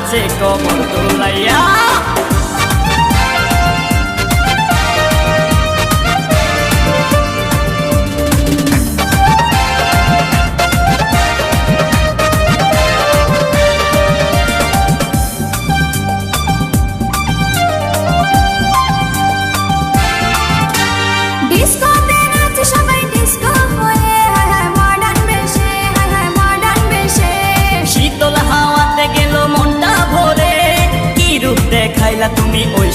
নাচে কমর দোলাইয়া। শীতল হাওয়াতে গেল মনটা ভরে, কি রূপ দেখাইলা তুমি ওই